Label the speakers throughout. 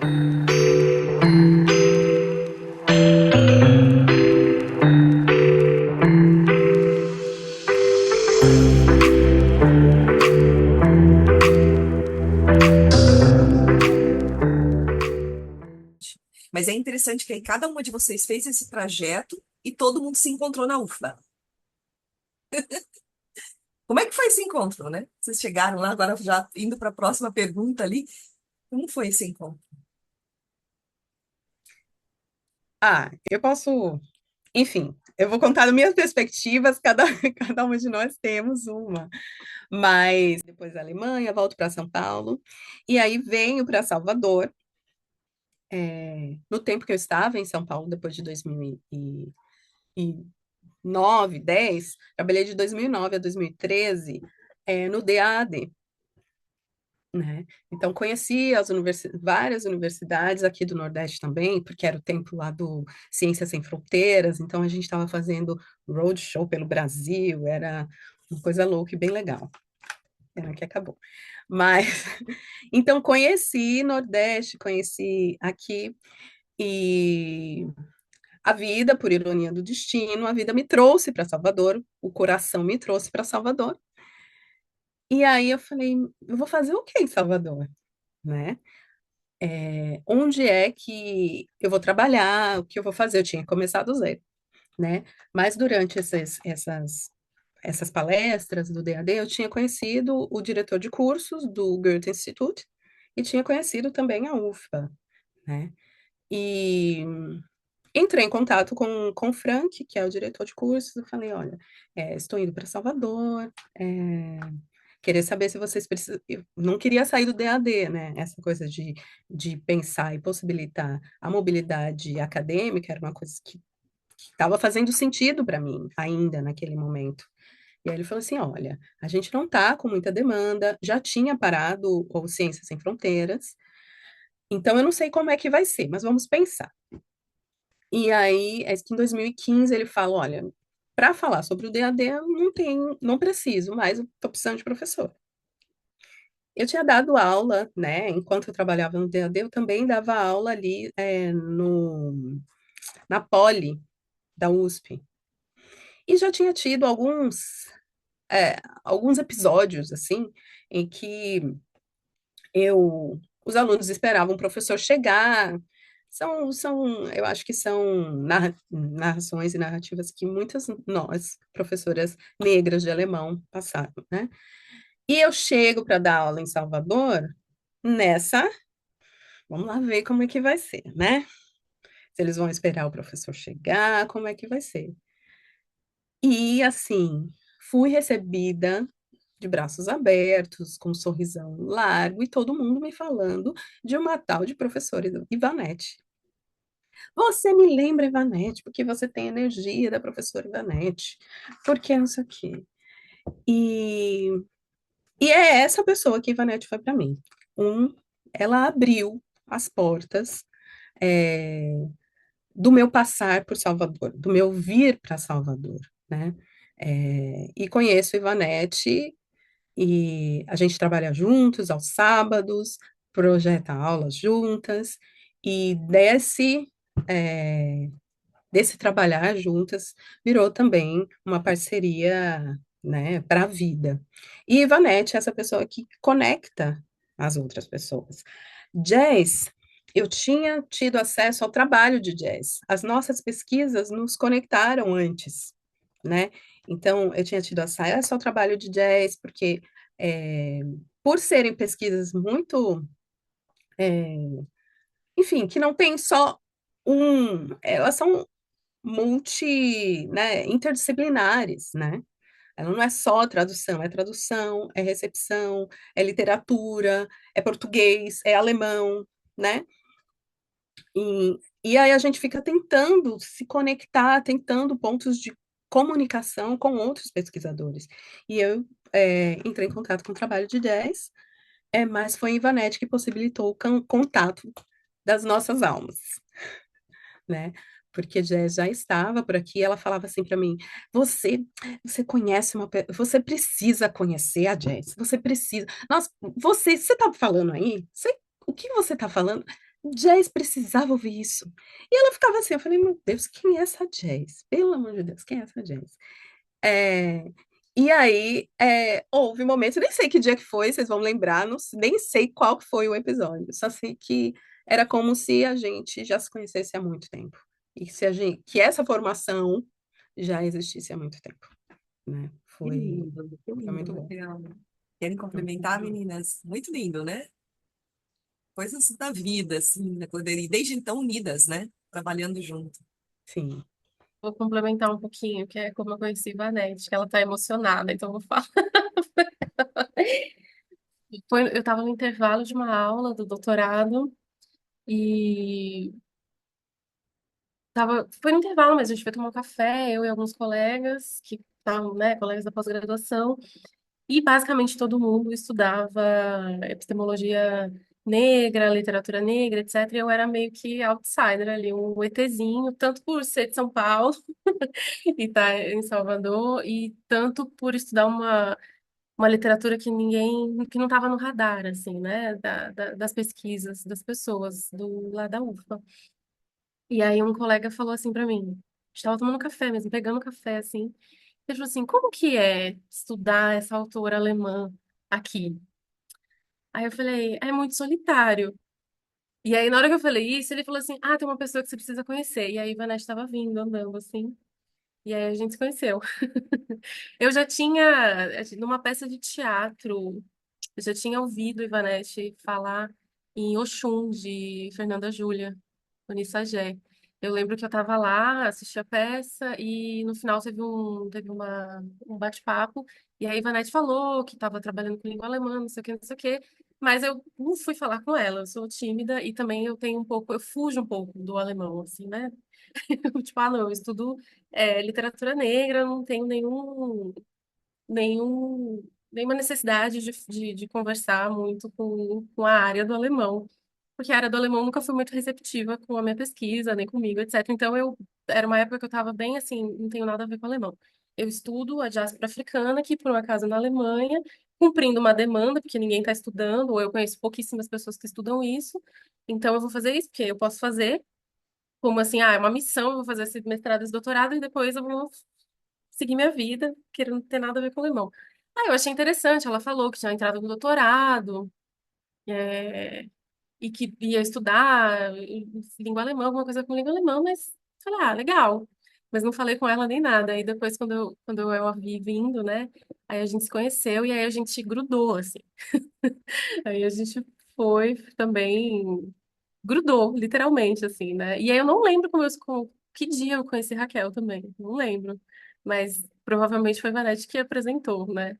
Speaker 1: Mas é interessante que aí cada uma de vocês fez esse trajeto e todo mundo se encontrou na UFBA. Como é que foi esse encontro, né? Vocês chegaram lá, agora já indo para a próxima pergunta ali. Como foi esse encontro?
Speaker 2: Eu posso, enfim, eu vou contar das minhas perspectivas, cada, cada uma de nós temos uma. Mas depois da Alemanha, volto para São Paulo, e aí venho para Salvador. No tempo que eu estava em São Paulo, depois de 2009, 10, trabalhei de 2009 a 2013, no DAAD, né? Então, conheci várias universidades aqui do Nordeste também, porque era o tempo lá do Ciências Sem Fronteiras, então a gente estava fazendo roadshow pelo Brasil, era uma coisa louca e bem legal. Pena que acabou. Mas, então, conheci Nordeste, conheci aqui, e a vida, por ironia do destino, a vida me trouxe para Salvador, o coração me trouxe para Salvador. E aí eu falei, eu vou fazer o que em Salvador, né? Onde é que eu vou trabalhar, o que eu vou fazer? Eu tinha começado do zero, né? Mas durante essas palestras do DAD, eu tinha conhecido o diretor de cursos do Goethe Institut e tinha conhecido também a UFBA, né? E entrei em contato com o Frank, que é o diretor de cursos, e falei, olha, estou indo para Salvador, queria saber se vocês precisam. Eu não queria sair do DAD, né? Essa coisa de pensar e possibilitar a mobilidade acadêmica era uma coisa que estava fazendo sentido para mim ainda naquele momento. E aí ele falou assim: olha, a gente não está com muita demanda, já tinha parado o Ciências Sem Fronteiras, então eu não sei como é que vai ser, mas vamos pensar. E aí, é que em 2015 ele fala: olha, para falar sobre o DAD, eu não preciso, mas estou precisando de professor. Eu tinha dado aula, né? Enquanto eu trabalhava no DAD, eu também dava aula ali na Poli da USP. E já tinha tido é, alguns episódios, assim, em que os alunos esperavam o professor chegar. Eu acho que são narrações e narrativas que muitas nós, professoras negras de alemão, passaram, né? E eu chego para dar aula em Salvador nessa. Vamos lá ver como é que vai ser, né? Se eles vão esperar o professor chegar, como é que vai ser. E assim, fui recebida de braços abertos, com um sorrisão largo, e todo mundo me falando de uma tal de professora Ivanete. Você me lembra, Ivanete, porque você tem a energia da professora Ivanete, porque não sei o quê. E, e é essa pessoa que Ivanete foi para mim. Ela abriu as portas, é, do meu passar por Salvador, do meu vir para Salvador, né? E conheço Ivanete e a gente trabalha juntos aos sábados, projeta aulas juntas e é, desse trabalhar juntas virou também uma parceria, né, para a vida. E Ivanete é essa pessoa que conecta as outras pessoas. Jazz, eu tinha tido acesso ao trabalho de Jazz. As nossas pesquisas nos conectaram antes, né? Então, eu tinha tido acesso ao trabalho de Jazz, porque, é, por serem pesquisas muito, é, enfim, que não tem só elas são né, interdisciplinares, né? Ela não é só tradução, é recepção, é literatura, é português, é alemão, né? E aí a gente fica tentando se conectar, tentando pontos de comunicação com outros pesquisadores. E eu entrei em contato com o trabalho de Jazz, mas foi a Ivanete que possibilitou o contato das nossas almas, né? Porque Jazz já estava por aqui, ela falava assim para mim: você, você conhece você precisa conhecer a Jazz, você precisa. Nossa, você está falando aí? O que você está falando? Jazz precisava ouvir isso. E ela ficava assim, eu falei, meu Deus, quem é essa Jazz? Pelo amor de Deus, quem é essa Jazz? É, e aí, houve um momento, nem sei que dia que foi, vocês vão lembrar, nem sei qual que foi o episódio, só sei que era como se a gente já se conhecesse há muito tempo. E se a gente, que essa formação já existisse há muito tempo, né?
Speaker 1: Que
Speaker 2: Foi
Speaker 1: lindo,
Speaker 2: muito bom.
Speaker 1: legal. Querem
Speaker 2: Foi
Speaker 1: complementar,
Speaker 2: muito bom.
Speaker 1: meninas? Muito lindo, né? Coisas da vida, assim, né? E desde então unidas, né? Trabalhando junto.
Speaker 2: Sim.
Speaker 3: Vou complementar um pouquinho, que é como eu conheci Vanette, que ela tá emocionada, então eu vou falar. Eu estava no intervalo de uma aula do doutorado e foi no intervalo, mas a gente foi tomar um café, eu e alguns colegas que estavam, né, colegas da pós-graduação, e basicamente todo mundo estudava epistemologia negra, literatura negra, etc. E eu era meio que outsider ali, um ETzinho, tanto por ser de São Paulo e estar em Salvador, e tanto por estudar uma literatura que que não estava no radar, assim, né, das pesquisas das pessoas lá da UFA. E aí um colega falou assim para mim, estava tomando café mesmo, pegando café, assim, ele falou assim, como que é estudar essa autora alemã aqui? Aí eu falei, é muito solitário. E aí, na hora que eu falei isso, ele falou assim, ah, tem uma pessoa que você precisa conhecer. E aí, Vanessa estava vindo, andando, assim, e aí a gente se conheceu. Eu já tinha, numa peça de teatro, eu já tinha ouvido Ivanete falar em Oxum, de Fernanda Júlia, Onissa Gé. Eu lembro que eu estava lá, assisti a peça e no final teve um bate-papo. E aí a Ivanete falou que estava trabalhando com língua alemã, não sei o que, não sei o que. Mas eu não fui falar com ela, eu sou tímida e também eu tenho um pouco, eu fujo um pouco do alemão, assim, né? Tipo, ah, não, eu estudo literatura negra, não tenho nenhuma necessidade de conversar muito com a área do alemão, porque a área do alemão nunca foi muito receptiva com a minha pesquisa, nem comigo, etc. Então, era uma época que eu estava bem assim, não tenho nada a ver com alemão. Eu estudo a diáspora africana, que por um acaso é na Alemanha, cumprindo uma demanda, porque ninguém está estudando, ou eu conheço pouquíssimas pessoas que estudam isso, então eu vou fazer isso, porque eu posso fazer, como assim, é uma missão, eu vou fazer esse mestrado, esse doutorado, e depois eu vou seguir minha vida, querendo ter nada a ver com alemão. Aí eu achei interessante, ela falou que tinha entrado no doutorado, é, e que ia estudar língua alemã, alguma coisa com língua alemã, mas falei, ah, legal. Mas não falei com ela nem nada. Aí depois, quando eu a vi vindo, né, aí a gente se conheceu e aí a gente grudou, assim. Aí a gente foi também, grudou, literalmente, assim, né? E aí eu não lembro que dia eu conheci Raquel também, não lembro. Mas provavelmente foi a Vanette que apresentou, né?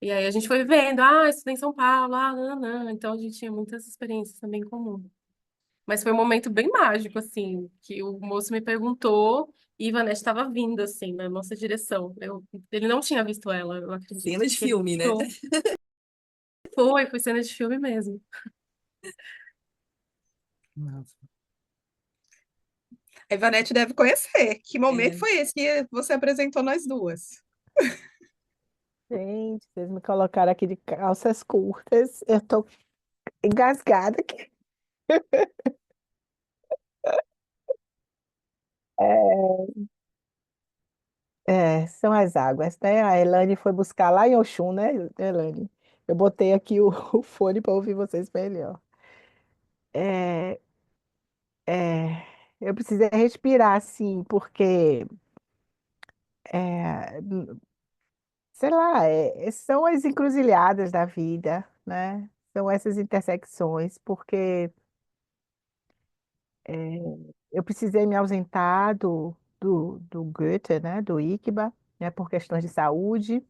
Speaker 3: E aí a gente foi vendo, estudei em São Paulo, não, não. Então a gente tinha muitas experiências também em comum. Mas foi um momento bem mágico, assim, que o moço me perguntou e Vanessa estava vindo, assim, na nossa direção. Ele não tinha visto ela, eu acredito.
Speaker 1: Cena de
Speaker 3: Porque ele
Speaker 1: filme, né?
Speaker 3: puxou. Foi cena de filme mesmo.
Speaker 2: Nossa. A Ivanete deve conhecer. Que momento
Speaker 1: É.
Speaker 2: foi esse que você apresentou nós duas?
Speaker 4: Gente, vocês me colocaram aqui de calças curtas. Eu tô engasgada aqui. São as águas, né? A Elane foi buscar lá em Oxum, né, Elane? Eu botei aqui o fone para ouvir vocês melhor. É, é, eu precisei respirar, assim, porque, é, sei lá, são as encruzilhadas da vida, né? São essas intersecções, porque é, eu precisei me ausentar do Goethe, né? Do ICBA, né? Por questões de saúde,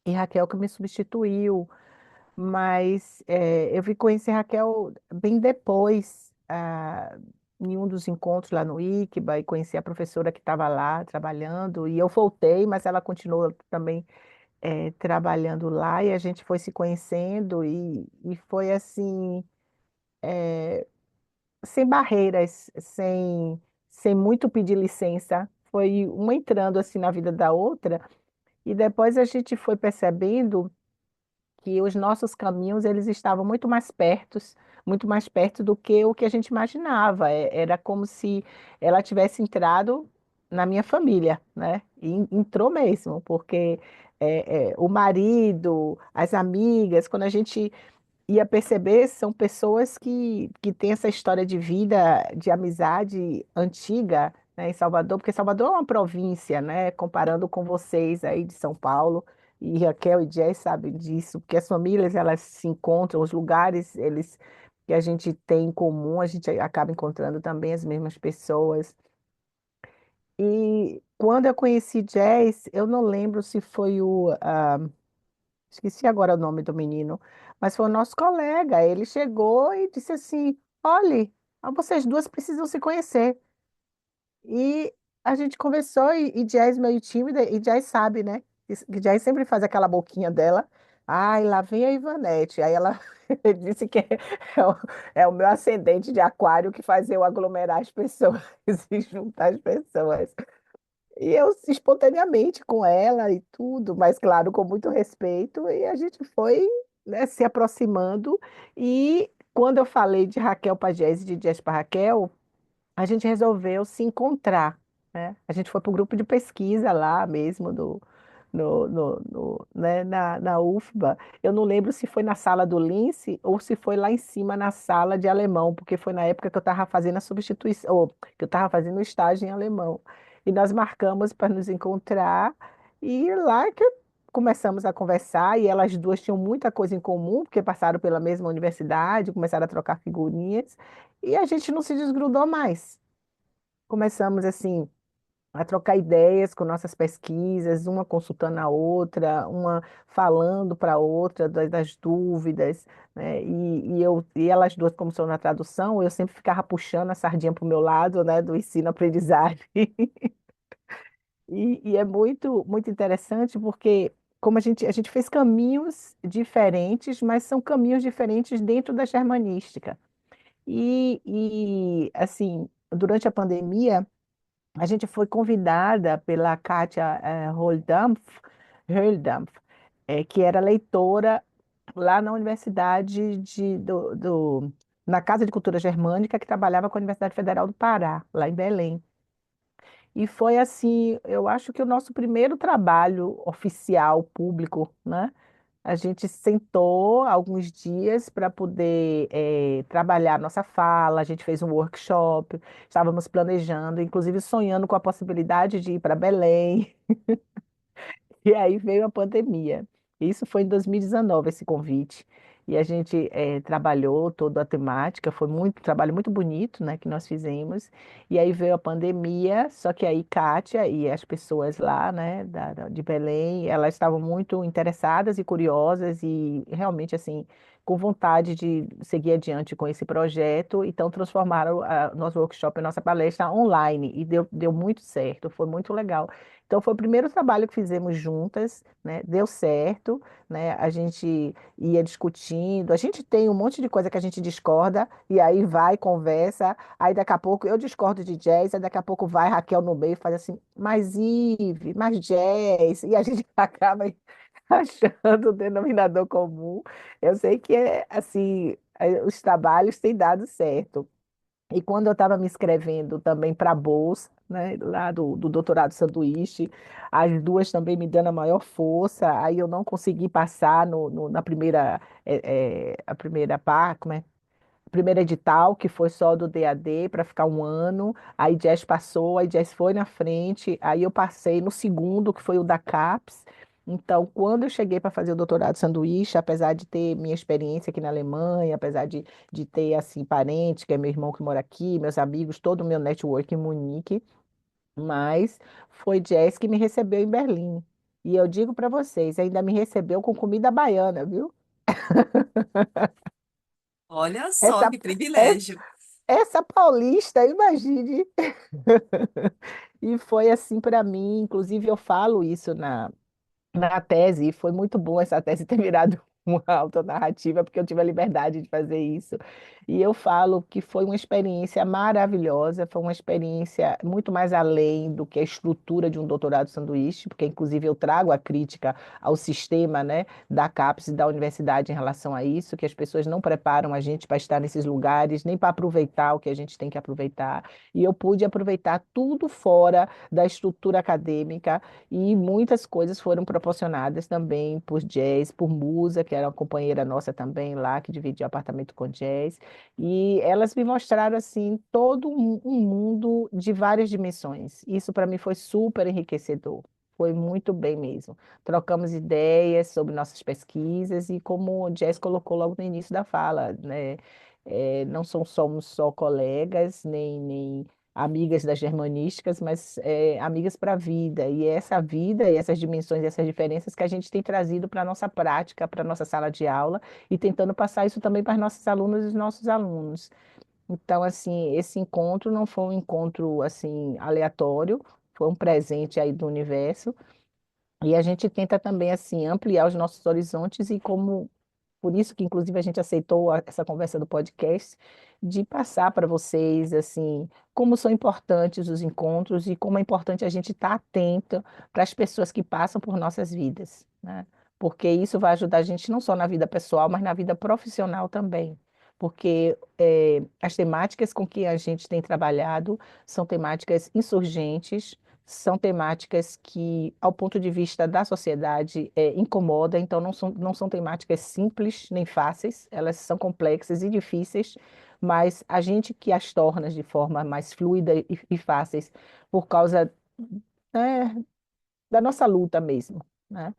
Speaker 4: e Raquel que me substituiu. Mas eu vim conhecer Raquel bem depois, em um dos encontros lá no ICBA, e conheci a professora que estava lá trabalhando, e eu voltei, mas ela continuou também trabalhando lá, e a gente foi se conhecendo, e foi assim, sem barreiras, sem muito pedir licença, foi uma entrando assim na vida da outra, e depois a gente foi percebendo que os nossos caminhos eles estavam muito mais perto do que o que a gente imaginava. Era como se ela tivesse entrado na minha família, né? E entrou mesmo, porque o marido, as amigas, quando a gente ia perceber, são pessoas que têm essa história de vida, de amizade antiga, né, em Salvador, porque Salvador é uma província, né, comparando com vocês aí de São Paulo, e Raquel e Jess sabem disso, porque as famílias, elas se encontram, os lugares, eles que a gente tem em comum, a gente acaba encontrando também as mesmas pessoas. E quando eu conheci Jess, eu não lembro se foi esqueci agora o nome do menino, mas foi o nosso colega. Ele chegou e disse assim: Olhe, vocês duas precisam se conhecer. E a gente conversou e Jazz meio tímida, e Jazz sabe, né? Que Jazz sempre faz aquela boquinha dela. Ai, lá vem a Ivanete. Aí ela disse que é o meu ascendente de aquário que faz eu aglomerar as pessoas e juntar as pessoas. E eu espontaneamente com ela e tudo, mas claro, com muito respeito, e a gente foi, né, se aproximando. E quando eu falei de Raquel para Jess e de Jess para Raquel, a gente resolveu se encontrar, né? A gente foi para o grupo de pesquisa lá mesmo né, na UFBA. Eu não lembro se foi na sala do Lince ou se foi lá em cima na sala de alemão, porque foi na época que eu estava fazendo a substituição, ou que eu estava fazendo o estágio em alemão. E nós marcamos para nos encontrar, e lá que começamos a conversar, e elas duas tinham muita coisa em comum, porque passaram pela mesma universidade, começaram a trocar figurinhas, e a gente não se desgrudou mais. Começamos assim a trocar ideias com nossas pesquisas, uma consultando a outra, uma falando para a outra das dúvidas, né? E elas duas, como são na tradução, eu sempre ficava puxando a sardinha para o meu lado, né, do ensino-aprendizagem. E é muito interessante porque como a gente fez caminhos diferentes, mas são caminhos diferentes dentro da germanística. Assim, durante a pandemia, a gente foi convidada pela Kátia Höhldampf, que era leitora lá na Universidade na Casa de Cultura Germânica, que trabalhava com a Universidade Federal do Pará, lá em Belém. E foi assim, eu acho que o nosso primeiro trabalho oficial, público, né? A gente sentou alguns dias para poder trabalhar nossa fala, a gente fez um workshop, estávamos planejando, inclusive sonhando com a possibilidade de ir para Belém. E aí veio a pandemia. Isso foi em 2019, esse convite. E a gente trabalhou toda a temática, foi muito trabalho muito bonito, né, que nós fizemos. E aí veio a pandemia, só que aí Kátia e as pessoas lá, né, de Belém, elas estavam muito interessadas e curiosas e realmente assim com vontade de seguir adiante com esse projeto. Então transformaram nosso workshop, a nossa palestra online e deu muito certo, foi muito legal. Então, foi o primeiro trabalho que fizemos juntas, né? Deu certo, né? A gente ia discutindo, a gente tem um monte de coisa que a gente discorda, e aí vai, conversa, aí daqui a pouco eu discordo de Jazz, aí daqui a pouco vai Raquel no meio e faz assim, mas Ive, mas Jazz, e a gente acaba achando o denominador comum. Eu sei que é assim, os trabalhos têm dado certo. E quando eu estava me inscrevendo também para a bolsa, né, lá do doutorado sanduíche, as duas também me dando a maior força, aí eu não consegui passar na primeira, a primeira par, como é? Primeiro edital, que foi só do DAD para ficar um ano, aí Jess passou, aí Jess foi na frente, aí eu passei no segundo, que foi o da CAPES. Então, quando eu cheguei para fazer o doutorado sanduíche, apesar de ter minha experiência aqui na Alemanha, apesar de ter, assim, parente, que é meu irmão que mora aqui, meus amigos, todo o meu network em Munique, mas foi Jess que me recebeu em Berlim. E eu digo para vocês, ainda me recebeu com comida baiana, viu?
Speaker 1: Olha só
Speaker 4: Essa,
Speaker 1: que privilégio.
Speaker 4: Essa paulista, imagine. E foi assim para mim, inclusive eu falo isso na tese, e foi muito bom essa tese ter virado uma autonarrativa, porque eu tive a liberdade de fazer isso. E eu falo que foi uma experiência maravilhosa, foi uma experiência muito mais além do que a estrutura de um doutorado sanduíche, porque inclusive eu trago a crítica ao sistema, né, da CAPES e da universidade em relação a isso, que as pessoas não preparam a gente para estar nesses lugares, nem para aproveitar o que a gente tem que aproveitar. E eu pude aproveitar tudo fora da estrutura acadêmica e muitas coisas foram proporcionadas também por Jazz, por Musa, que era uma companheira nossa também lá, que dividia apartamento com Jazz. E elas me mostraram assim todo um mundo de várias dimensões. Isso para mim foi super enriquecedor. Foi muito bem mesmo. Trocamos ideias sobre nossas pesquisas e como o Jess colocou logo no início da fala, né? Não somos só colegas, nem amigas das germanísticas, mas amigas para a vida. E é essa vida e essas dimensões, essas diferenças que a gente tem trazido para a nossa prática, para a nossa sala de aula e tentando passar isso também para as nossas alunas e os nossos alunos. Então, assim, esse encontro não foi um encontro assim aleatório, foi um presente aí do universo. E a gente tenta também assim ampliar os nossos horizontes e como por isso que inclusive a gente aceitou essa conversa do podcast de passar para vocês assim como são importantes os encontros e como é importante a gente estar atento para as pessoas que passam por nossas vidas, né? Porque isso vai ajudar a gente não só na vida pessoal, mas na vida profissional também. Porque as temáticas com que a gente tem trabalhado são temáticas insurgentes, são temáticas que, ao ponto de vista da sociedade, incomoda, então não são temáticas simples nem fáceis, elas são complexas e difíceis, mas a gente que as torna de forma mais fluida e fáceis por causa, né, da nossa luta mesmo, né?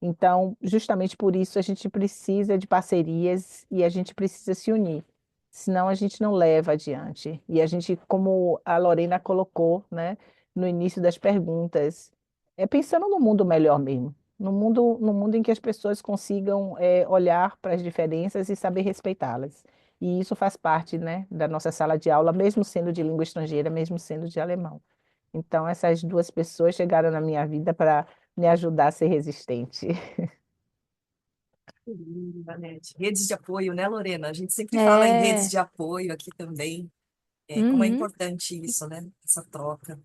Speaker 4: Então, justamente por isso, a gente precisa de parcerias e a gente precisa se unir, senão a gente não leva adiante. E a gente, como a Lorena colocou, né, no início das perguntas, pensando no mundo melhor mesmo, no mundo em que as pessoas consigam olhar para as diferenças e saber respeitá-las. E isso faz parte, né, da nossa sala de aula, mesmo sendo de língua estrangeira, mesmo sendo de alemão. Então, essas duas pessoas chegaram na minha vida para me ajudar a ser resistente.
Speaker 1: Que lindo, Vanete. Redes de apoio, né, Lorena? A gente sempre fala em redes
Speaker 5: É.
Speaker 1: de apoio aqui também. Como é
Speaker 5: Uhum.
Speaker 1: importante isso, né? Essa troca.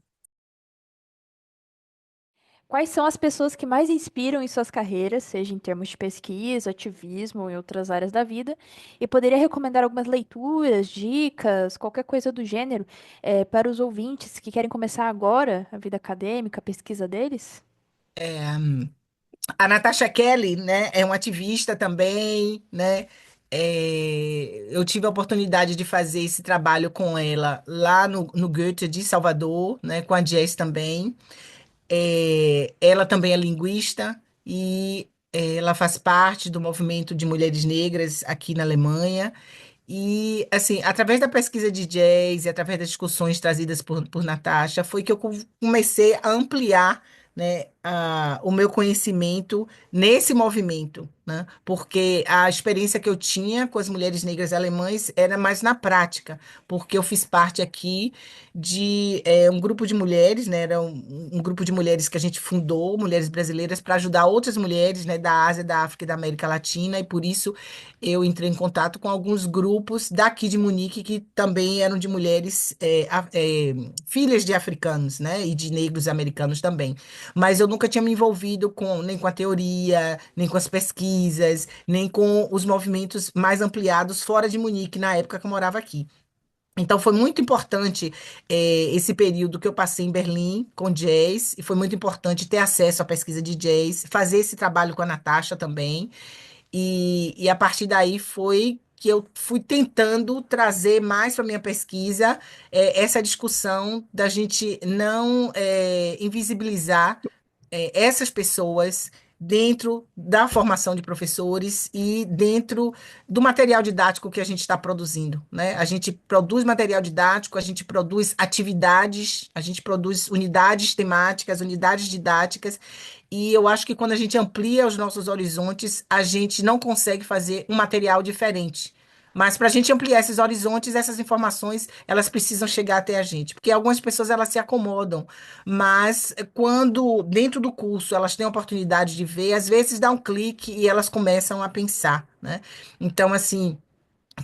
Speaker 5: Quais são as pessoas que mais inspiram em suas carreiras, seja em termos de pesquisa, ativismo ou em outras áreas da vida? E poderia recomendar algumas leituras, dicas, qualquer coisa do gênero, para os ouvintes que querem começar agora a vida acadêmica, a pesquisa deles?
Speaker 6: A Natasha Kelly, né, é uma ativista também, né? Eu tive a oportunidade de fazer esse trabalho com ela lá no Goethe de Salvador, né, com a Jess também. Ela também é linguista e ela faz parte do movimento de mulheres negras aqui na Alemanha. E, assim, através da pesquisa de jazz e através das discussões trazidas por Natasha, foi que eu comecei a ampliar, né, o meu conhecimento nesse movimento, né? Porque a experiência que eu tinha com as mulheres negras alemãs era mais na prática, porque eu fiz parte aqui de um grupo de mulheres, né? Era um grupo de mulheres que a gente fundou, mulheres brasileiras, para ajudar outras mulheres, né, da Ásia, da África e da América Latina, e por isso eu entrei em contato com alguns grupos daqui de Munique que também eram de mulheres filhas de africanos, né, e de negros americanos também. Mas eu nunca tinha me envolvido nem com a teoria, nem com as pesquisas, nem com os movimentos mais ampliados fora de Munique na época que eu morava aqui. Então foi muito importante esse período que eu passei em Berlim com jazz, e foi muito importante ter acesso à pesquisa de jazz, fazer esse trabalho com a Natasha também. E a partir daí foi que eu fui tentando trazer mais para minha pesquisa essa discussão da gente não invisibilizar essas pessoas dentro da formação de professores e dentro do material didático que a gente está produzindo, né? A gente produz material didático, a gente produz atividades, a gente produz unidades temáticas, unidades didáticas, e eu acho que quando a gente amplia os nossos horizontes, a gente não consegue fazer um material diferente. Mas para a gente ampliar esses horizontes, essas informações, elas precisam chegar até a gente, porque algumas pessoas elas se acomodam, mas quando dentro do curso elas têm a oportunidade de ver, às vezes dá um clique e elas começam a pensar, né? Então, assim,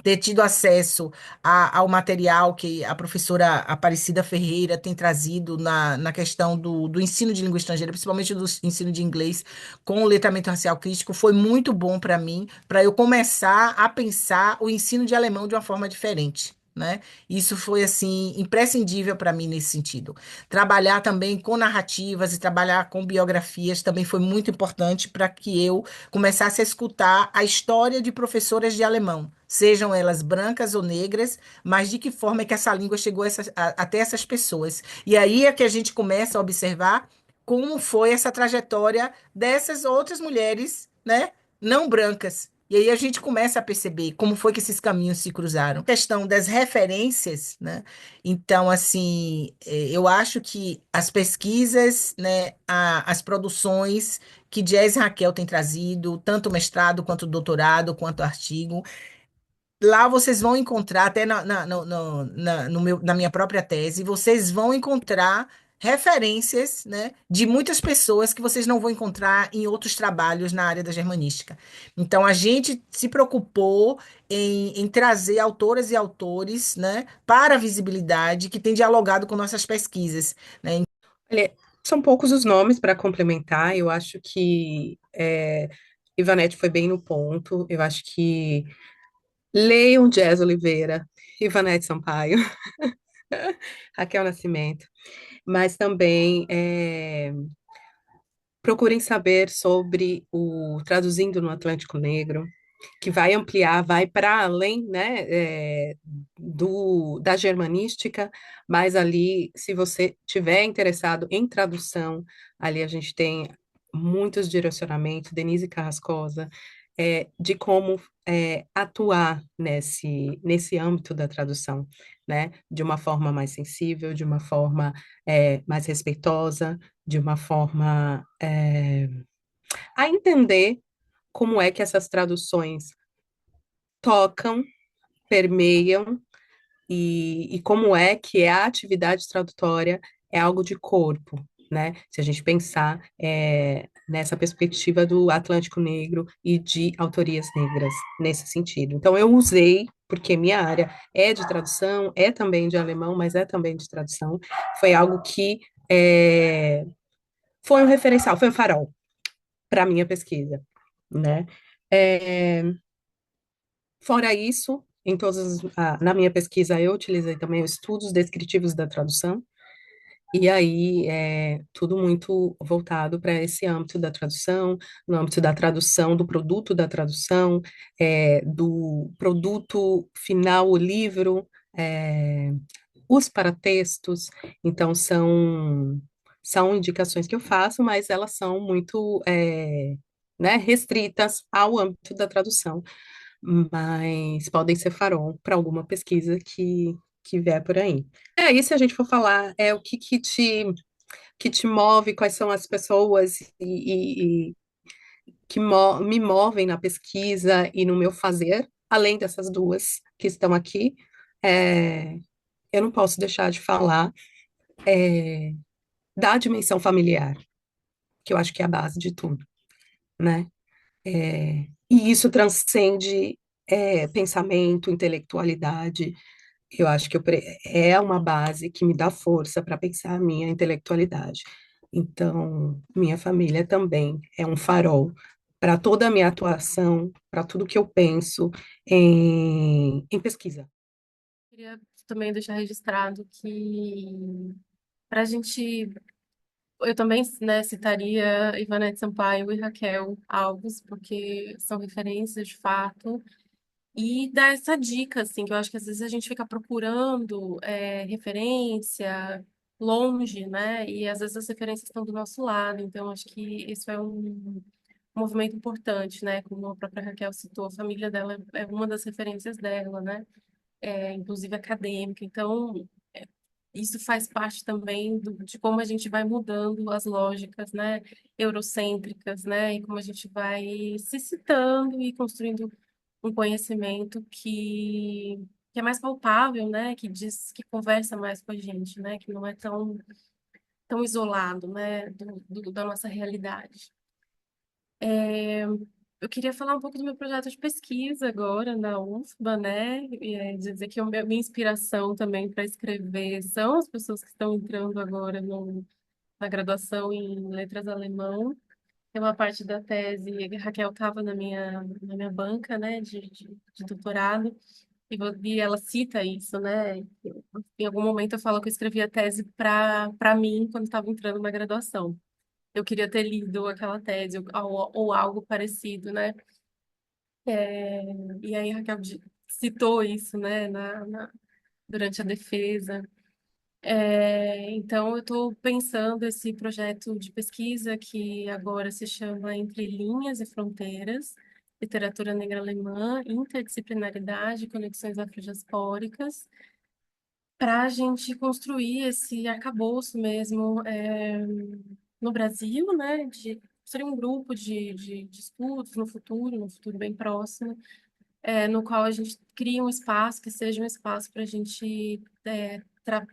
Speaker 6: ter tido acesso ao material que a professora Aparecida Ferreira tem trazido na questão do ensino de língua estrangeira, principalmente do ensino de inglês, com o letramento racial crítico, foi muito bom para mim, para eu começar a pensar o ensino de alemão de uma forma diferente. Né? Isso foi assim imprescindível para mim nesse sentido. Trabalhar também com narrativas e trabalhar com biografias também foi muito importante para que eu começasse a escutar a história de professoras de alemão, sejam elas brancas ou negras, mas de que forma é que essa língua chegou até essas pessoas. E aí é que a gente começa a observar como foi essa trajetória dessas outras mulheres, né, não brancas. E aí a gente começa a perceber como foi que esses caminhos se cruzaram. A questão das referências, né? Então, assim, eu acho que as pesquisas, né, as produções que Jazz e Raquel têm trazido, tanto mestrado, quanto doutorado, quanto artigo. Lá vocês vão encontrar, até na minha própria tese, vocês vão encontrar referências, né, de muitas pessoas que vocês não vão encontrar em outros trabalhos na área da germanística. Então, a gente se preocupou em trazer autoras e autores, né, para a visibilidade que tem dialogado com nossas pesquisas, né?
Speaker 2: Olha, são poucos os nomes para complementar. Eu acho que Ivanete foi bem no ponto. Eu acho que leiam Jazz Oliveira, Ivanete Sampaio, Raquel Nascimento, mas também procurem saber sobre o Traduzindo no Atlântico Negro, que vai ampliar, vai para além, né, da germanística, mas ali, se você tiver interessado em tradução, ali a gente tem muitos direcionamentos, Denise Carrascosa, de como atuar nesse âmbito da tradução, né, de uma forma mais sensível, de uma forma mais respeitosa, de uma forma a entender como é que essas traduções tocam, permeiam e como é que a atividade tradutória é algo de corpo, né? Se a gente pensar nessa perspectiva do Atlântico Negro e de autorias negras nesse sentido. Então, eu usei, porque minha área é de tradução, é também de alemão, mas é também de tradução, foi algo que foi um referencial, foi um farol para a minha pesquisa, né? É, Fora isso, na minha pesquisa eu utilizei também os estudos descritivos da tradução, e aí tudo muito voltado para esse âmbito da tradução, no âmbito da tradução, do produto da tradução, do produto final, o livro, é, os paratextos, então são indicações que eu faço, mas elas são muito né, restritas ao âmbito da tradução, mas podem ser farol para alguma pesquisa que vier por aí. E se a gente for falar, o que te move, quais são as pessoas que me movem na pesquisa e no meu fazer, além dessas duas que estão aqui, é, eu não posso deixar de falar da dimensão familiar, que eu acho que é a base de tudo, né? E isso transcende pensamento, intelectualidade. Eu acho que é uma base que me dá força para pensar a minha intelectualidade. Então, minha família também é um farol para toda a minha atuação, para tudo que eu penso em pesquisa.
Speaker 3: Queria também deixar registrado que para a gente, eu também, né, citaria Ivete Sampaio e Raquel Alves, porque são referências de fato, e dar essa dica, assim, que eu acho que às vezes a gente fica procurando referência longe, né, e às vezes as referências estão do nosso lado, então acho que isso é um movimento importante, né, como a própria Raquel citou, a família dela é uma das referências dela, né, inclusive acadêmica. Então, é, isso faz parte também de como a gente vai mudando as lógicas, né, eurocêntricas, né, e como a gente vai se citando e construindo um conhecimento que é mais palpável, né? Que diz, que conversa mais com a gente, né? Que não é tão isolado, né? Da nossa realidade. Eu queria falar um pouco do meu projeto de pesquisa agora na UFBA, né? E dizer que minha inspiração também para escrever são as pessoas que estão entrando agora na graduação em letras alemão. Tem uma parte da tese, a Raquel estava na minha banca, né, de doutorado, e ela cita isso, né? Em algum momento eu falo que eu escrevi a tese para mim quando estava entrando na graduação. Eu queria ter lido aquela tese ou algo parecido, né? É, e aí a Raquel citou isso, né, durante a defesa. Então, eu estou pensando esse projeto de pesquisa que agora se chama Entre Linhas e Fronteiras, Literatura Negra Alemã, Interdisciplinaridade e Conexões Afrodiaspóricas, para a gente construir esse arcabouço mesmo no Brasil, né? Seria um grupo de estudos no futuro bem próximo, no qual a gente cria um espaço que seja um espaço para a gente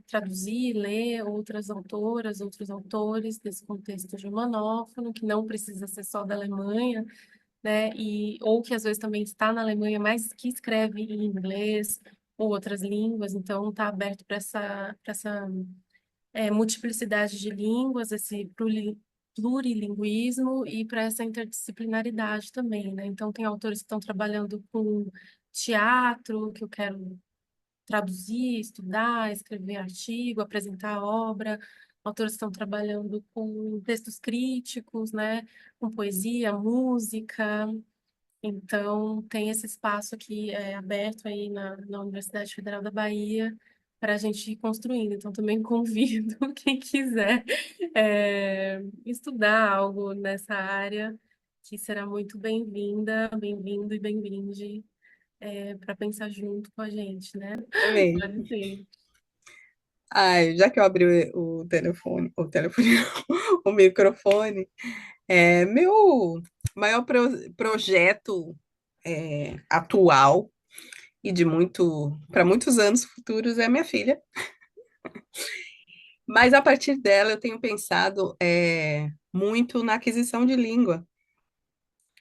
Speaker 3: traduzir, ler outras autoras, outros autores desse contexto germanófono, que não precisa ser só da Alemanha, né? Ou que às vezes também está na Alemanha, mas que escreve em inglês ou outras línguas, então está aberto para essa multiplicidade de línguas, esse plurilinguismo e para essa interdisciplinaridade também, né? Então, tem autores que estão trabalhando com teatro, que eu quero traduzir, estudar, escrever artigo, apresentar obra. Autores que estão trabalhando com textos críticos, né? Com poesia, música. Então, tem esse espaço aqui aberto aí na Universidade Federal da Bahia para a gente ir construindo. Então, também convido quem quiser estudar algo nessa área, que será muito bem-vinda, bem-vindo e bem-vinde para pensar junto com a gente, né?
Speaker 2: Amei.
Speaker 3: Pode ser.
Speaker 2: Ai, já que eu abri o telefone, o microfone, meu maior projeto atual e de para muitos anos futuros é a minha filha. Mas a partir dela eu tenho pensado muito na aquisição de língua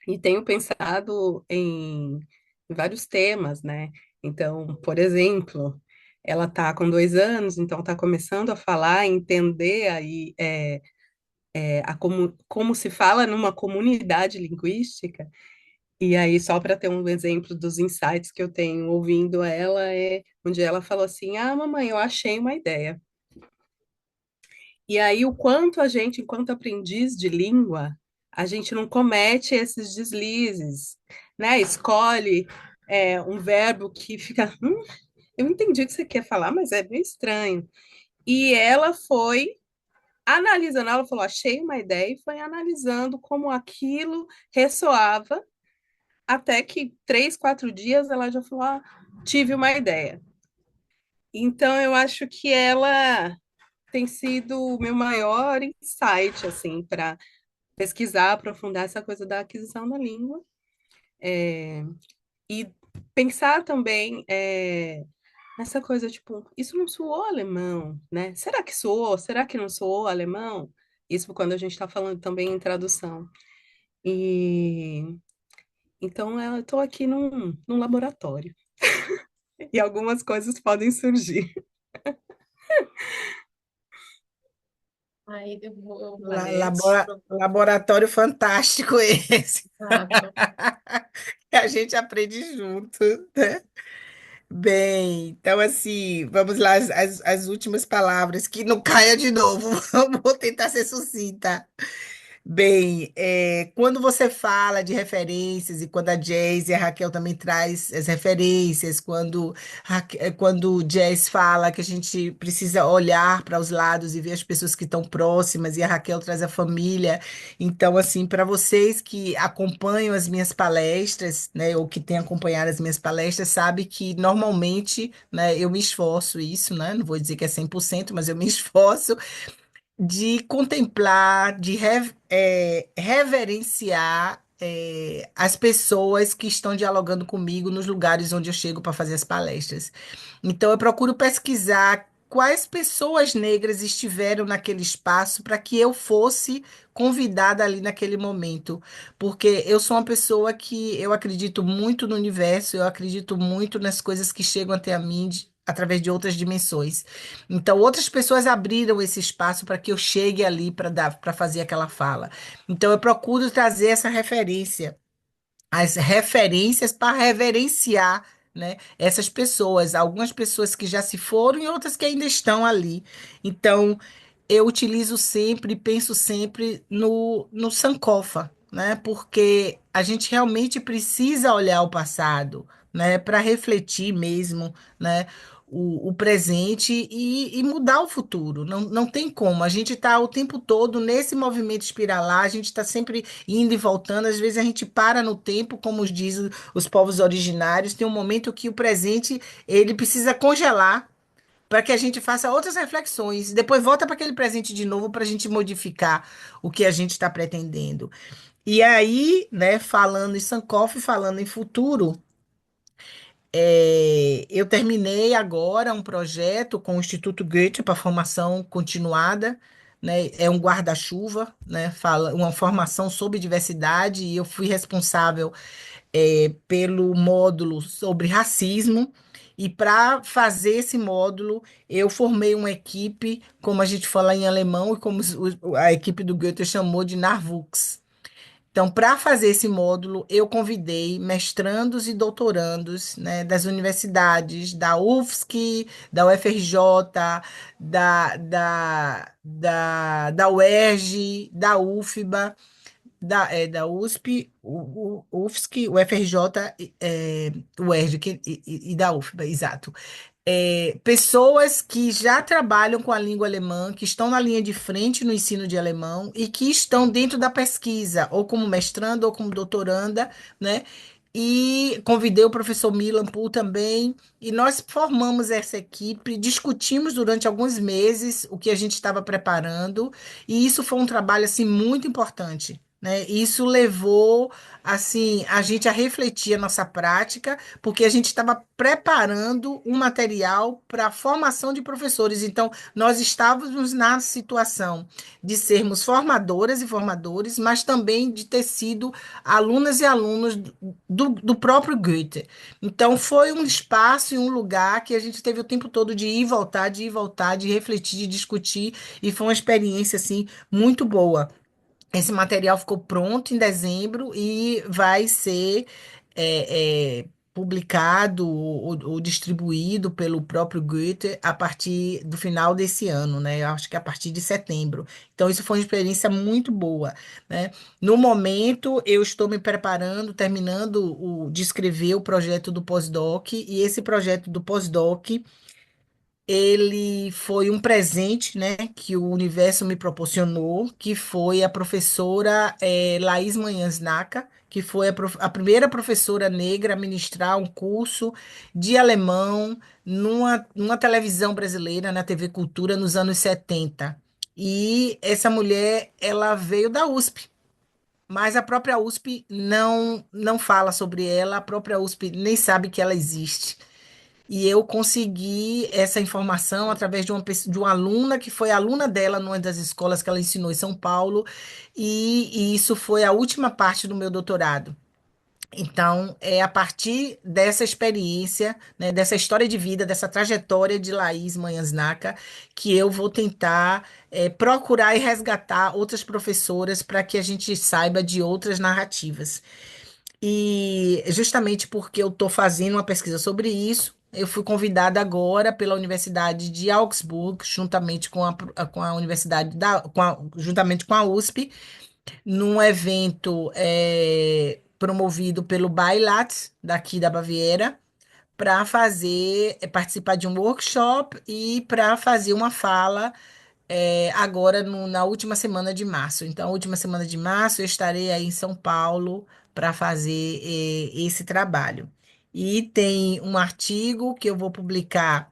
Speaker 2: e tenho pensado em vários temas, né? Então, por exemplo, ela está com 2 anos, então está começando a falar, entender aí como se fala numa comunidade linguística. E aí, só para ter um exemplo dos insights que eu tenho ouvindo ela, onde ela falou assim: Ah, mamãe, eu achei uma ideia. E aí, o quanto a gente, enquanto aprendiz de língua, a gente não comete esses deslizes, né? Escolhe um verbo que fica, eu entendi o que você quer falar, mas é meio estranho. E ela foi analisando, ela falou, achei uma ideia, e foi analisando como aquilo ressoava, até que 3, 4 dias ela já falou, tive uma ideia. Então, eu acho que ela tem sido o meu maior insight, assim, para pesquisar, aprofundar essa coisa da aquisição da língua. E pensar também nessa coisa, tipo, isso não soou alemão, né? Será que soou? Será que não soou alemão? Isso quando a gente está falando também em tradução. E então eu estou aqui num laboratório e algumas coisas podem surgir.
Speaker 3: Aí eu Valete.
Speaker 6: Laboratório fantástico esse.
Speaker 3: Exato.
Speaker 6: Que a gente aprende junto, né? Bem, então assim, vamos lá, as últimas palavras, que não caia de novo. Vou tentar ser sucinta. Bem, quando você fala de referências e quando a Jazz e a Raquel também traz as referências, quando o Jazz fala que a gente precisa olhar para os lados e ver as pessoas que estão próximas e a Raquel traz a família. Então, assim, para vocês que acompanham as minhas palestras, né, ou que têm acompanhado as minhas palestras, sabe que normalmente, né, eu me esforço isso, né? Não vou dizer que é 100%, mas eu me esforço de contemplar, de reverenciar as pessoas que estão dialogando comigo nos lugares onde eu chego para fazer as palestras. Então, eu procuro pesquisar quais pessoas negras estiveram naquele espaço para que eu fosse convidada ali naquele momento. Porque eu sou uma pessoa que eu acredito muito no universo, eu acredito muito nas coisas que chegam até a mim através de outras dimensões. Então, outras pessoas abriram esse espaço para que eu chegue ali para fazer aquela fala. Então, eu procuro trazer essa referência, as referências para reverenciar, né, essas pessoas, algumas pessoas que já se foram e outras que ainda estão ali. Então, eu utilizo sempre, penso sempre no Sankofa, né? Porque a gente realmente precisa olhar o passado, né? Para refletir mesmo, né? O presente e mudar o futuro. Não tem como. A gente está o tempo todo nesse movimento espiralar, a gente está sempre indo e voltando. Às vezes a gente para no tempo, como dizem os povos originários, tem um momento que o presente ele precisa congelar para que a gente faça outras reflexões. Depois volta para aquele presente de novo para a gente modificar o que a gente está pretendendo. E aí, né, falando em Sankofa, falando em futuro, eu terminei agora um projeto com o Instituto Goethe para formação continuada. Né, é um guarda-chuva, né, fala uma formação sobre diversidade, e eu fui responsável pelo módulo sobre racismo. E para fazer esse módulo, eu formei uma equipe, como a gente fala em alemão, e como a equipe do Goethe chamou de Nachwuchs. Então, para fazer esse módulo, eu convidei mestrandos e doutorandos, né, das universidades, da UFSC, da UFRJ, da UERJ, da UFBA, da USP, o UFSC, o FRJ, o ERJ e da UFBA, exato. Pessoas que já trabalham com a língua alemã, que estão na linha de frente no ensino de alemão e que estão dentro da pesquisa, ou como mestranda ou como doutoranda, né? E convidei o professor Milan Poole também, e nós formamos essa equipe, discutimos durante alguns meses o que a gente estava preparando, e isso foi um trabalho assim muito importante. Né? Isso levou assim a gente a refletir a nossa prática, porque a gente estava preparando um material para a formação de professores. Então, nós estávamos na situação de sermos formadoras e formadores, mas também de ter sido alunas e alunos do próprio Goethe. Então, foi um espaço e um lugar que a gente teve o tempo todo de ir e voltar, de ir e voltar, de refletir, de discutir, e foi uma experiência assim muito boa. Esse material ficou pronto em dezembro e vai ser publicado ou distribuído pelo próprio Goethe a partir do final desse ano, né? Eu acho que a partir de setembro. Então, isso foi uma experiência muito boa, né? No momento, eu estou me preparando, terminando de escrever o projeto do pós-doc, e esse projeto do pós-doc ele foi um presente, né, que o universo me proporcionou, que foi a professora Laís Manhãs Naca, que foi a primeira professora negra a ministrar um curso de alemão numa televisão brasileira, na TV Cultura, nos anos 70. E essa mulher, ela veio da USP. Mas a própria USP não fala sobre ela, a própria USP nem sabe que ela existe. E eu consegui essa informação através de uma aluna que foi aluna dela numa das escolas que ela ensinou em São Paulo, e isso foi a última parte do meu doutorado. Então, é a partir dessa experiência, né, dessa história de vida, dessa trajetória de Laís Manhãsnaca, que eu vou tentar procurar e resgatar outras professoras para que a gente saiba de outras narrativas. E justamente porque eu estou fazendo uma pesquisa sobre isso, eu fui convidada agora pela Universidade de Augsburg, juntamente com a Universidade juntamente com a USP, num evento promovido pelo Beilat, daqui da Baviera, para participar de um workshop e para fazer uma fala agora na última semana de março. Então, última semana de março, eu estarei aí em São Paulo para fazer esse trabalho. E tem um artigo que eu vou publicar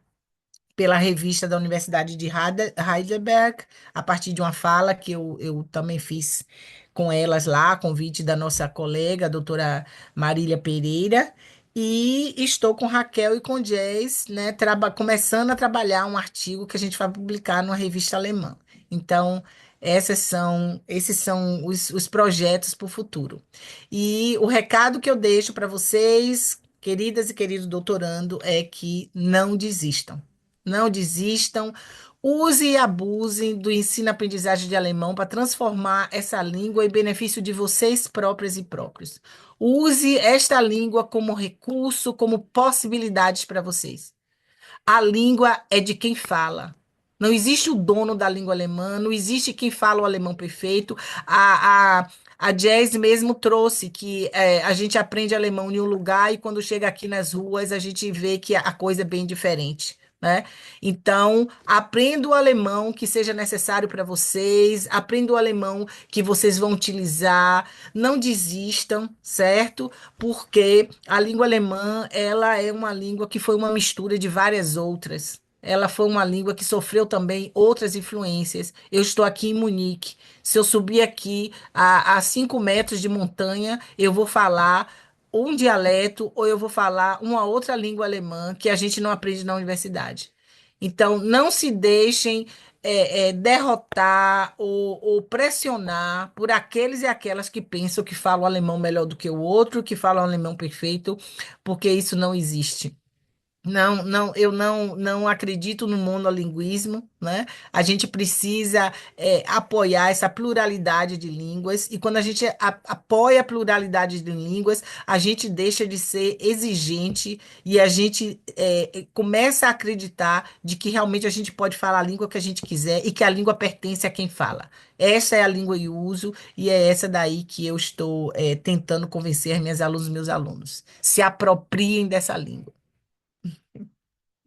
Speaker 6: pela revista da Universidade de Heidelberg, a partir de uma fala que eu também fiz com elas lá, a convite da nossa colega, a doutora Marília Pereira. E estou com Raquel e com Jazz, né, começando a trabalhar um artigo que a gente vai publicar numa revista alemã. Então, esses são os projetos para o futuro. E o recado que eu deixo para vocês, queridas e queridos doutorando, é que não desistam. Não desistam. Use e abusem do ensino-aprendizagem de alemão para transformar essa língua em benefício de vocês próprias e próprios. Use esta língua como recurso, como possibilidades para vocês. A língua é de quem fala. Não existe o dono da língua alemã, não existe quem fala o alemão perfeito. A Jazz mesmo trouxe que a gente aprende alemão em um lugar e quando chega aqui nas ruas a gente vê que a coisa é bem diferente, né? Então, aprenda o alemão que seja necessário para vocês, aprenda o alemão que vocês vão utilizar, não desistam, certo? Porque a língua alemã, ela é uma língua que foi uma mistura de várias outras. Ela foi uma língua que sofreu também outras influências. Eu estou aqui em Munique. Se eu subir aqui a 5 metros de montanha, eu vou falar um dialeto ou eu vou falar uma outra língua alemã que a gente não aprende na universidade. Então, não se deixem derrotar ou pressionar por aqueles e aquelas que pensam que falam alemão melhor do que o outro, que falam alemão perfeito, porque isso não existe. Não, não, eu não acredito no monolinguismo, né? A gente precisa apoiar essa pluralidade de línguas, e quando a gente apoia a pluralidade de línguas, a gente deixa de ser exigente e a gente começa a acreditar de que realmente a gente pode falar a língua que a gente quiser e que a língua pertence a quem fala. Essa é a língua em uso e é essa daí que eu estou tentando convencer minhas alunas e meus alunos. Se apropriem dessa língua.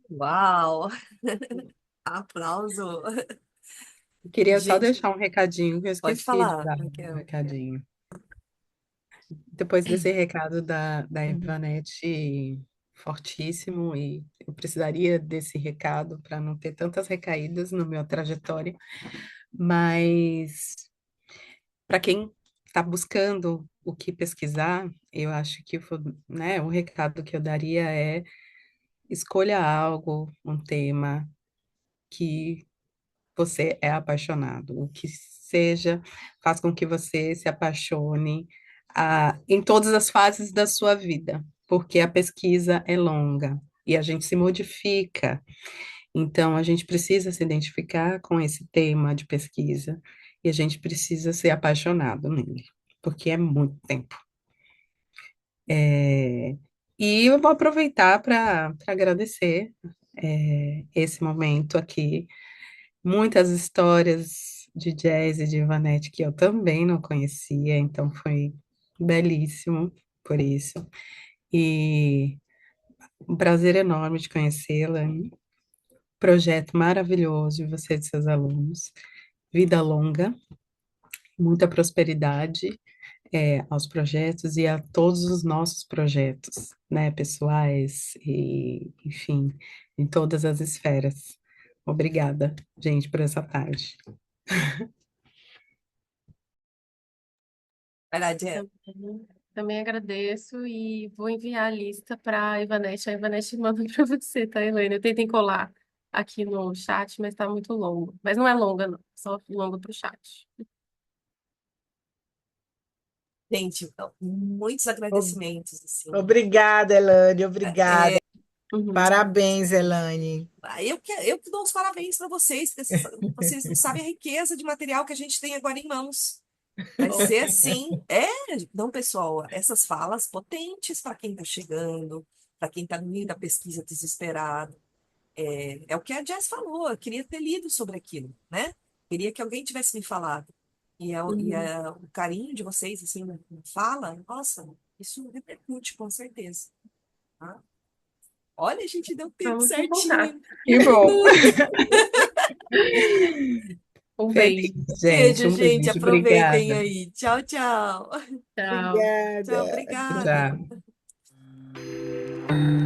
Speaker 1: Uau! Aplauso!
Speaker 2: Queria só
Speaker 1: Gente,
Speaker 2: deixar um recadinho, que eu
Speaker 1: pode
Speaker 2: esqueci de
Speaker 1: falar,
Speaker 2: dar um
Speaker 1: Raquel.
Speaker 2: recadinho. Depois desse recado da
Speaker 1: Uhum.
Speaker 2: Ivanete fortíssimo, e eu precisaria desse recado para não ter tantas recaídas na minha trajetória, mas para quem está buscando o que pesquisar, eu acho que né, o recado que eu daria é: escolha algo, um tema que você é apaixonado, o que seja, faz com que você se apaixone em todas as fases da sua vida, porque a pesquisa é longa e a gente se modifica. Então, a gente precisa se identificar com esse tema de pesquisa e a gente precisa ser apaixonado nele, porque é muito tempo. É, E eu vou aproveitar para agradecer esse momento aqui. Muitas histórias de jazz e de Ivanette que eu também não conhecia, então foi belíssimo por isso. E um prazer enorme de conhecê-la. Um projeto maravilhoso de você e de seus alunos. Vida longa, muita prosperidade aos projetos e a todos os nossos projetos, né, pessoais e, enfim, em todas as esferas. Obrigada, gente, por essa tarde.
Speaker 1: Vai lá, Jen.
Speaker 3: Também agradeço e vou enviar a lista para a Ivanete. A Ivanete manda para você, tá, Elaine? Eu tentei colar aqui no chat, mas está muito longo. Mas não é longa, não. Só longa para o chat.
Speaker 1: Gente, então, muitos
Speaker 6: Ob-
Speaker 1: agradecimentos, assim.
Speaker 6: Obrigada, Elane, obrigada.
Speaker 3: Uhum.
Speaker 6: Parabéns, Elane.
Speaker 1: Eu que dou os parabéns para vocês, porque vocês não sabem a riqueza de material que a gente tem agora em mãos. Vai ser assim. Não, pessoal, essas falas potentes para quem está chegando, para quem está no meio da pesquisa desesperado. É o que a Jess falou, eu queria ter lido sobre aquilo, né? Queria que alguém tivesse me falado.
Speaker 3: Uhum.
Speaker 1: O carinho de vocês, assim, na fala, nossa, isso repercute, com certeza. Tá? Olha, a gente deu tempo
Speaker 3: Vamos em
Speaker 1: certinho,
Speaker 3: contato.
Speaker 1: hein?
Speaker 2: Que
Speaker 1: Um
Speaker 2: bom.
Speaker 1: minuto.
Speaker 3: Um
Speaker 2: Feliz,
Speaker 3: beijo.
Speaker 2: gente.
Speaker 1: Beijo,
Speaker 2: Um
Speaker 1: gente.
Speaker 2: beijo.
Speaker 1: Aproveitem
Speaker 2: Obrigada.
Speaker 1: aí. Tchau, tchau.
Speaker 3: Tchau.
Speaker 1: Tchau,
Speaker 6: Obrigada.
Speaker 1: obrigada.
Speaker 2: Tchau.